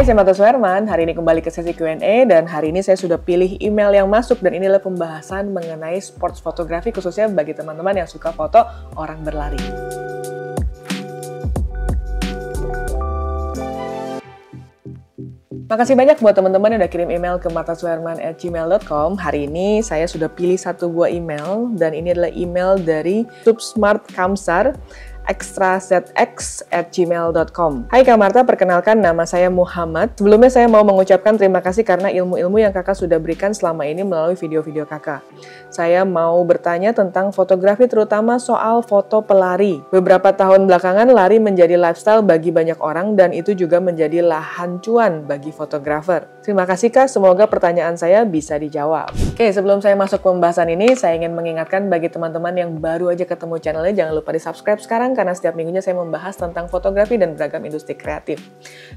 Hai, saya Marta Suherman. Hari ini kembali ke sesi Q&A dan hari ini saya sudah pilih email yang masuk dan inilah pembahasan mengenai sports fotografi khususnya bagi teman-teman yang suka foto orang berlari. Makasih banyak buat teman-teman yang udah kirim email ke martasuherman@gmail.com. Hari ini saya sudah pilih satu buah email dan ini adalah email dari Subsmart Kamsar extrazx@gmail.com. Hai Kak Marta, perkenalkan nama saya Muhammad. Sebelumnya saya mau mengucapkan terima kasih karena ilmu-ilmu yang kakak sudah berikan selama ini melalui video-video kakak. Saya mau bertanya tentang fotografi terutama soal foto pelari. Beberapa tahun belakangan lari menjadi lifestyle bagi banyak orang dan itu juga menjadi lahan cuan bagi fotografer. Terima kasih Kak, semoga pertanyaan saya bisa dijawab. Oke, sebelum saya masuk ke pembahasan ini, saya ingin mengingatkan bagi teman-teman yang baru aja ketemu channelnya, jangan lupa di-subscribe sekarang karena setiap minggunya saya membahas tentang fotografi dan beragam industri kreatif.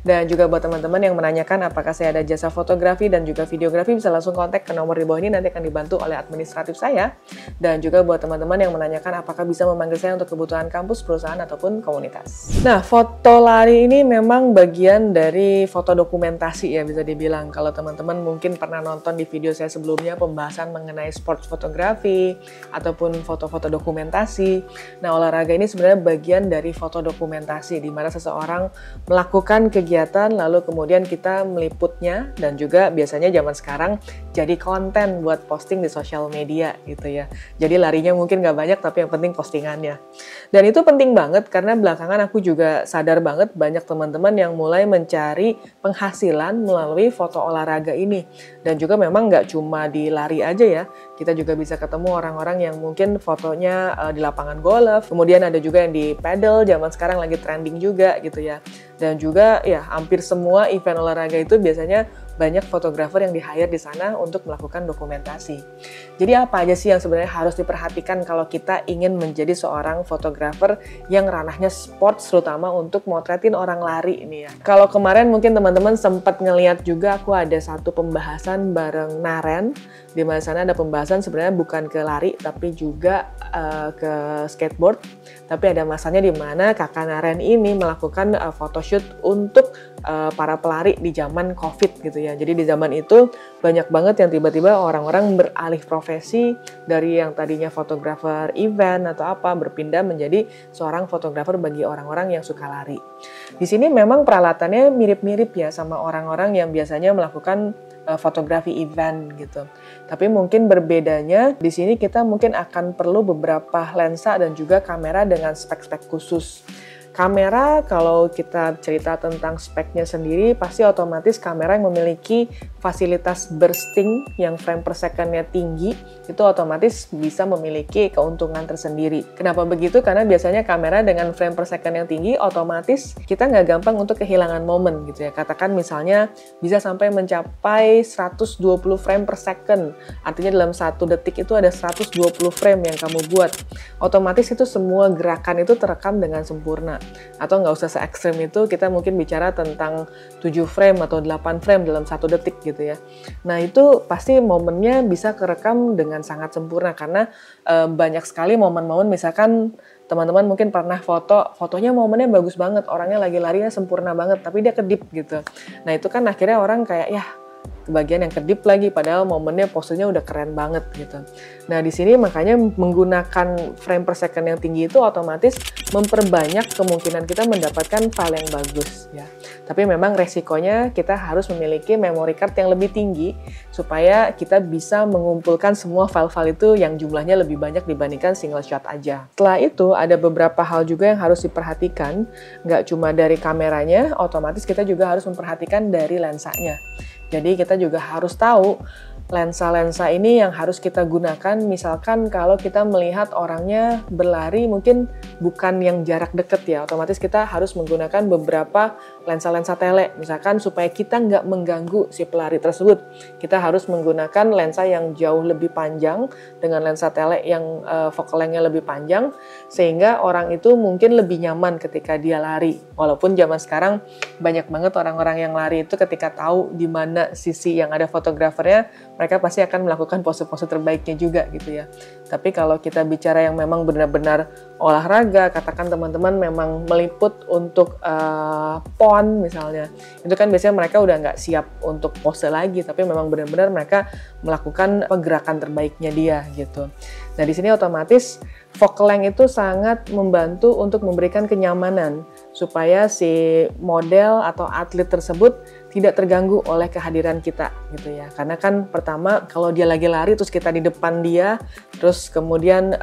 Dan juga buat teman-teman yang menanyakan apakah saya ada jasa fotografi dan juga videografi, bisa langsung kontak ke nomor di bawah ini, nanti akan dibantu oleh administratif saya. Dan juga buat teman-teman yang menanyakan apakah bisa memanggil saya untuk kebutuhan kampus, perusahaan, ataupun komunitas. Nah, foto lari ini memang bagian dari foto dokumentasi ya, bisa dibilang. Kalau teman-teman mungkin pernah nonton di video saya sebelumnya pembahasan mengenai sports fotografi ataupun foto-foto dokumentasi. Nah, olahraga ini sebenarnya bagian dari foto dokumentasi di mana seseorang melakukan kegiatan lalu kemudian kita meliputnya dan juga biasanya zaman sekarang jadi konten buat posting di sosial media gitu ya. Jadi larinya mungkin nggak banyak tapi yang penting postingannya. Dan itu penting banget karena belakangan aku juga sadar banget banyak teman-teman yang mulai mencari penghasilan melalui foto olahraga ini. Dan juga memang nggak cuma di lari aja ya, kita juga bisa ketemu orang-orang yang mungkin fotonya di lapangan golf, kemudian ada juga yang di paddle, zaman sekarang lagi trending juga gitu ya. Dan juga ya hampir semua event olahraga itu biasanya banyak fotografer yang di-hire di sana untuk melakukan dokumentasi. Jadi apa aja sih yang sebenarnya harus diperhatikan kalau kita ingin menjadi seorang fotografer yang ranahnya sports terutama untuk motretin orang lari ini ya. Kalau kemarin mungkin teman-teman sempat ngeliat juga aku ada satu pembahasan bareng Naren, di mana sana ada pembahasan sebenarnya bukan ke lari tapi juga ke skateboard. Tapi ada masanya di mana kakak Naren ini melakukan photoshoot untuk para pelari di zaman COVID gitu ya. Jadi di zaman itu banyak banget yang tiba-tiba orang-orang beralih profesi dari yang tadinya fotografer event atau apa berpindah menjadi seorang fotografer bagi orang-orang yang suka lari. Di sini memang peralatannya mirip-mirip ya sama orang-orang yang biasanya melakukan fotografi event gitu. Tapi mungkin berbedanya di sini kita mungkin akan perlu beberapa lensa dan juga kamera dengan spek-spek khusus. Kamera, kalau kita cerita tentang speknya sendiri, pasti otomatis kamera yang memiliki fasilitas bursting yang frame per second-nya tinggi, itu otomatis bisa memiliki keuntungan tersendiri. Kenapa begitu? Karena biasanya kamera dengan frame per second yang tinggi, otomatis kita nggak gampang untuk kehilangan momen gitu ya. Katakan misalnya bisa sampai mencapai 120 frame per second. Artinya dalam 1 detik itu ada 120 frame yang kamu buat. Otomatis itu semua gerakan itu terekam dengan sempurna. Atau nggak usah se-ekstrem itu, kita mungkin bicara tentang 7 frame atau 8 frame dalam 1 detik gitu ya. Nah itu pasti momennya bisa kerekam dengan sangat sempurna karena banyak sekali momen-momen misalkan teman-teman mungkin pernah fotonya momennya bagus banget, orangnya lagi larinya sempurna banget tapi dia kedip gitu. Nah itu kan akhirnya orang kayak ya kebagian yang kedip lagi padahal momennya posenya udah keren banget gitu. Nah di sini makanya menggunakan frame per second yang tinggi itu otomatis memperbanyak kemungkinan kita mendapatkan file yang bagus ya. Tapi memang resikonya kita harus memiliki memory card yang lebih tinggi supaya kita bisa mengumpulkan semua file-file itu yang jumlahnya lebih banyak dibandingkan single shot aja. Setelah itu ada beberapa hal juga yang harus diperhatikan, nggak cuma dari kameranya, otomatis kita juga harus memperhatikan dari lensanya. Jadi kita juga harus tahu lensa-lensa ini yang harus kita gunakan, misalkan kalau kita melihat orangnya berlari mungkin bukan yang jarak deket ya, otomatis kita harus menggunakan beberapa lensa-lensa tele, misalkan supaya kita nggak mengganggu si pelari tersebut. Kita harus menggunakan lensa yang jauh lebih panjang dengan lensa tele yang focal length-nya lebih panjang, sehingga orang itu mungkin lebih nyaman ketika dia lari. Walaupun zaman sekarang banyak banget orang-orang yang lari itu ketika tahu di mana sisi yang ada fotografernya, mereka pasti akan melakukan pose-pose terbaiknya juga gitu ya. Tapi kalau kita bicara yang memang benar-benar olahraga, katakan teman-teman memang meliput untuk PON misalnya, itu kan biasanya mereka udah nggak siap untuk pose lagi, tapi memang benar-benar mereka melakukan gerakan terbaiknya dia gitu. Nah di sini otomatis focal length itu sangat membantu untuk memberikan kenyamanan supaya si model atau atlet tersebut tidak terganggu oleh kehadiran kita gitu ya. Karena kan pertama kalau dia lagi lari terus kita di depan dia, terus kemudian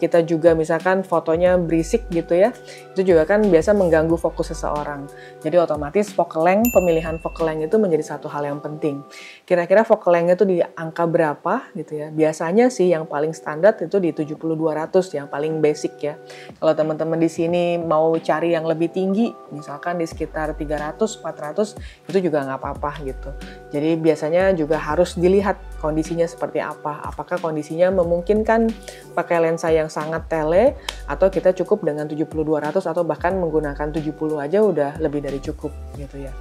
kita juga misalkan fotonya berisik gitu ya, itu juga kan biasa mengganggu fokus seseorang. Jadi otomatis focal length, pemilihan focal length itu menjadi satu hal yang penting. Kira-kira focal length itu di angka berapa gitu ya. Biasanya sih yang paling standar itu di 70-200 yang paling basic ya. Kalau teman-teman di sini mau cari yang lebih tinggi, misalkan di sekitar 300-400, itu juga nggak apa-apa gitu. Jadi biasanya juga harus dilihat kondisinya seperti apa. Apakah kondisinya memungkinkan pakai lensa yang sangat tele, atau kita cukup dengan 70-200 atau bahkan menggunakan 70 aja udah lebih dari cukup gitu ya.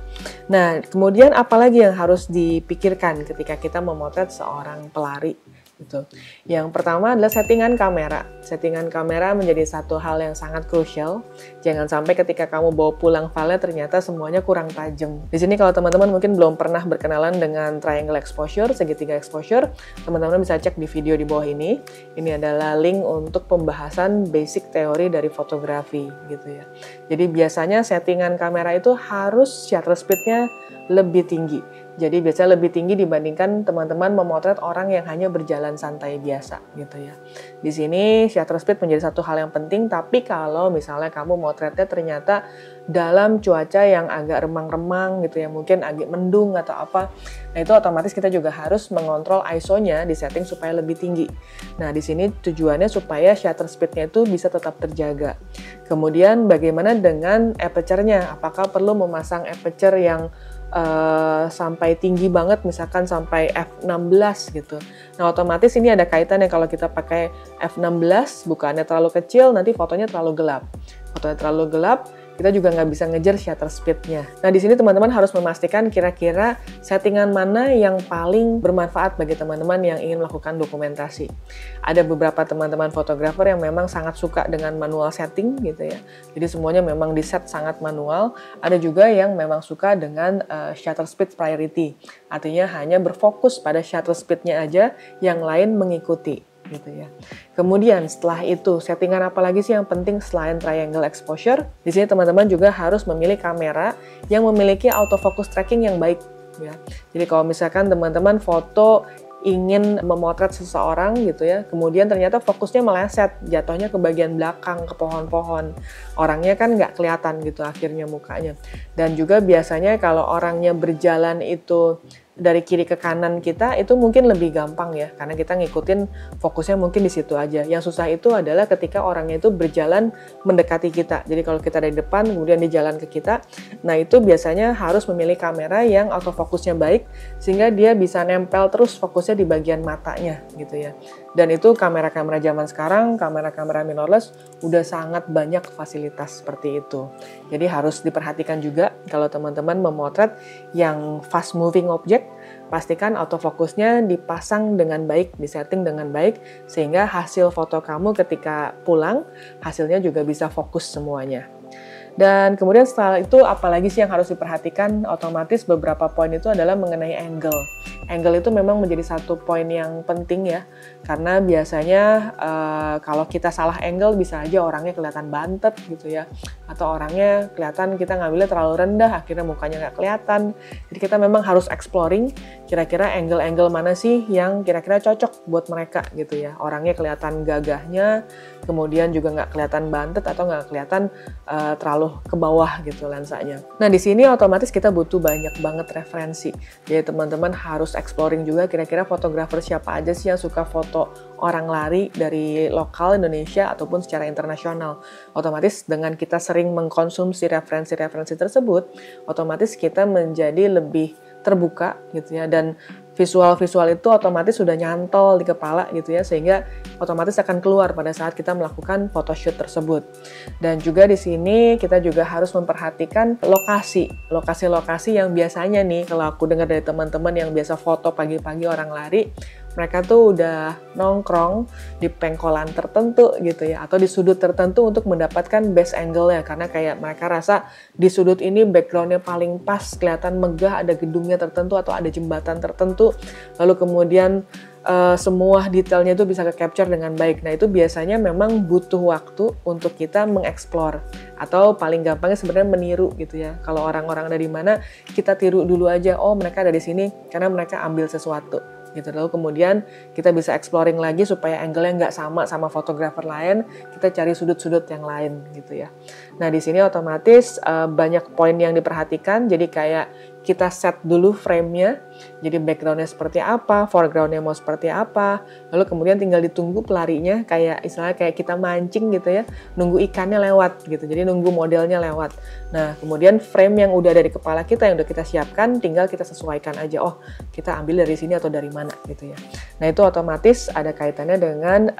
Nah, kemudian apalagi yang harus dipikirkan ketika kita memotret seorang pelari? Gitu. Yang pertama adalah settingan kamera. Settingan kamera menjadi satu hal yang sangat krusial. Jangan sampai ketika kamu bawa pulang file ternyata semuanya kurang tajam. Di sini kalau teman-teman mungkin belum pernah berkenalan dengan triangle exposure, segitiga exposure, teman-teman bisa cek di video di bawah ini. Ini adalah link untuk pembahasan basic teori dari fotografi gitu ya. Jadi biasanya settingan kamera itu harus shutter speed-nya lebih tinggi. Jadi biasanya lebih tinggi dibandingkan teman-teman memotret orang yang hanya berjalan santai biasa gitu ya. Di sini shutter speed menjadi satu hal yang penting, tapi kalau misalnya kamu motretnya ternyata dalam cuaca yang agak remang-remang gitu ya, mungkin agak mendung atau apa, nah itu otomatis kita juga harus mengontrol ISO-nya di setting supaya lebih tinggi. Nah di sini tujuannya supaya shutter speed-nya itu bisa tetap terjaga. Kemudian bagaimana dengan aperture-nya? Apakah perlu memasang aperture yang sampai tinggi banget, misalkan sampai f16 gitu. Nah otomatis ini ada kaitannya, kalau kita pakai f16 bukannya terlalu kecil, nanti fotonya terlalu gelap. Fotonya terlalu gelap, kita juga nggak bisa ngejar shutter speed-nya. Nah di sini teman-teman harus memastikan kira-kira settingan mana yang paling bermanfaat bagi teman-teman yang ingin melakukan dokumentasi. Ada beberapa teman-teman fotografer yang memang sangat suka dengan manual setting gitu ya. Jadi semuanya memang di set sangat manual. Ada juga yang memang suka dengan shutter speed priority. Artinya hanya berfokus pada shutter speed-nya aja, yang lain mengikuti gitu ya. Kemudian setelah itu settingan apa lagi sih yang penting selain triangle exposure? Di sini teman-teman juga harus memilih kamera yang memiliki autofocus tracking yang baik ya. Jadi kalau misalkan teman-teman foto ingin memotret seseorang gitu ya, kemudian ternyata fokusnya meleset, jatuhnya ke bagian belakang, ke pohon-pohon, orangnya kan nggak kelihatan gitu akhirnya mukanya. Dan juga biasanya kalau orangnya berjalan itu dari kiri ke kanan kita, itu mungkin lebih gampang ya, karena kita ngikutin fokusnya mungkin di situ aja. Yang susah itu adalah ketika orangnya itu berjalan mendekati kita. Jadi kalau kita dari depan kemudian dia jalan ke kita, nah itu biasanya harus memilih kamera yang autofokusnya baik sehingga dia bisa nempel terus fokusnya di bagian matanya gitu ya. Dan itu kamera-kamera zaman sekarang, kamera-kamera mirrorless udah sangat banyak fasilitas seperti itu. Jadi harus diperhatikan juga kalau teman-teman memotret yang fast moving object, pastikan autofokusnya dipasang dengan baik, disetting dengan baik, sehingga hasil foto kamu ketika pulang, hasilnya juga bisa fokus semuanya. Dan kemudian setelah itu apalagi sih yang harus diperhatikan? Otomatis beberapa poin itu adalah mengenai angle. Angle itu memang menjadi satu poin yang penting ya, karena biasanya kalau kita salah angle bisa aja orangnya kelihatan bantet gitu ya, atau orangnya kelihatan kita ngambilnya terlalu rendah, akhirnya mukanya nggak kelihatan. Jadi kita memang harus exploring kira-kira angle-angle mana sih yang kira-kira cocok buat mereka gitu ya. Orangnya kelihatan gagahnya, kemudian juga nggak kelihatan bantet atau nggak kelihatan terlalu ke bawah gitu lensanya. Nah di sini otomatis kita butuh banyak banget referensi. Jadi teman-teman harus exploring juga kira-kira fotografer siapa aja sih yang suka foto orang lari dari lokal Indonesia ataupun secara internasional. Otomatis dengan kita sering mengkonsumsi referensi-referensi tersebut, otomatis kita menjadi lebih terbuka gitu ya, dan visual-visual itu otomatis sudah nyantol di kepala gitu ya, sehingga otomatis akan keluar pada saat kita melakukan photoshoot tersebut. Dan juga di sini kita juga harus memperhatikan lokasi yang biasanya nih, kalau aku dengar dari teman-teman yang biasa foto pagi-pagi orang lari, mereka tuh udah nongkrong di pengkolan tertentu gitu ya, atau di sudut tertentu untuk mendapatkan best angle-nya, karena kayak mereka rasa di sudut ini background-nya paling pas, kelihatan megah, ada gedungnya tertentu atau ada jembatan tertentu, lalu kemudian semua detailnya itu bisa ke-capture dengan baik. Nah itu biasanya memang butuh waktu untuk kita mengeksplor, atau paling gampangnya sebenarnya meniru gitu ya. Kalau orang-orang ada di mana, kita tiru dulu aja, oh mereka ada di sini karena mereka ambil sesuatu gitu. Lalu kemudian kita bisa exploring lagi supaya angle-nya nggak sama fotografer lain, kita cari sudut-sudut yang lain gitu ya. Nah di sini otomatis banyak poin yang diperhatikan, jadi kayak kita set dulu frame-nya, jadi background-nya seperti apa, foreground-nya mau seperti apa, lalu kemudian tinggal ditunggu pelarinya, kayak istilahnya kayak kita mancing gitu ya, nunggu ikannya lewat gitu, jadi nunggu modelnya lewat. Nah kemudian frame yang udah ada di kepala kita, yang udah kita siapkan, tinggal kita sesuaikan aja, oh kita ambil dari sini atau dari mana gitu ya. Nah itu otomatis ada kaitannya dengan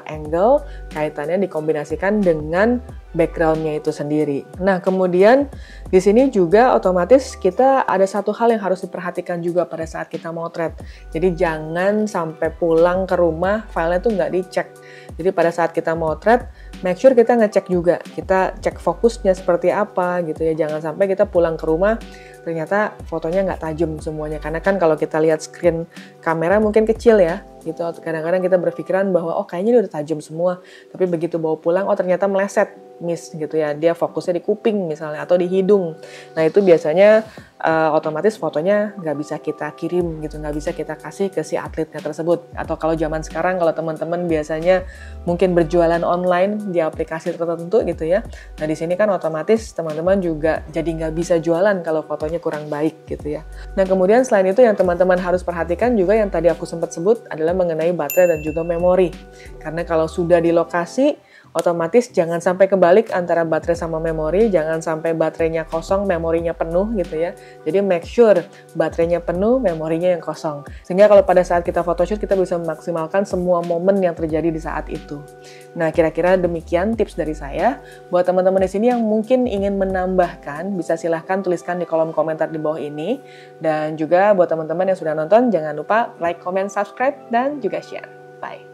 angle, kaitannya dikombinasikan dengan background-nya itu sendiri. Nah, kemudian di sini juga otomatis kita ada satu hal yang harus diperhatikan juga pada saat kita motret. Jadi jangan sampai pulang ke rumah filenya tuh nggak dicek. Jadi pada saat kita motret, make sure kita ngecek juga. Kita cek fokusnya seperti apa gitu ya. Jangan sampai kita pulang ke rumah ternyata fotonya nggak tajam semuanya. Karena kan kalau kita lihat screen kamera mungkin kecil ya. Gitu. Kadang-kadang kita berpikiran bahwa oh kayaknya ini udah tajam semua. Tapi begitu bawa pulang, oh ternyata meleset. Miss gitu ya, dia fokusnya di kuping misalnya atau di hidung. Nah itu biasanya otomatis fotonya nggak bisa kita kirim gitu, nggak bisa kita kasih ke si atletnya tersebut. Atau kalau zaman sekarang, kalau teman-teman biasanya mungkin berjualan online di aplikasi tertentu gitu ya. Nah di sini kan otomatis teman-teman juga jadi nggak bisa jualan kalau fotonya kurang baik gitu ya. Nah kemudian selain itu yang teman-teman harus perhatikan juga yang tadi aku sempat sebut adalah mengenai baterai dan juga memori. Karena kalau sudah di lokasi, otomatis jangan sampai kebalik antara baterai sama memori, jangan sampai baterainya kosong, memorinya penuh gitu ya. Jadi make sure baterainya penuh, memorinya yang kosong. Sehingga kalau pada saat kita photoshoot, kita bisa memaksimalkan semua momen yang terjadi di saat itu. Nah, kira-kira demikian tips dari saya. Buat teman-teman di sini yang mungkin ingin menambahkan, bisa silahkan tuliskan di kolom komentar di bawah ini. Dan juga buat teman-teman yang sudah nonton, jangan lupa like, comment, subscribe, dan juga share. Bye!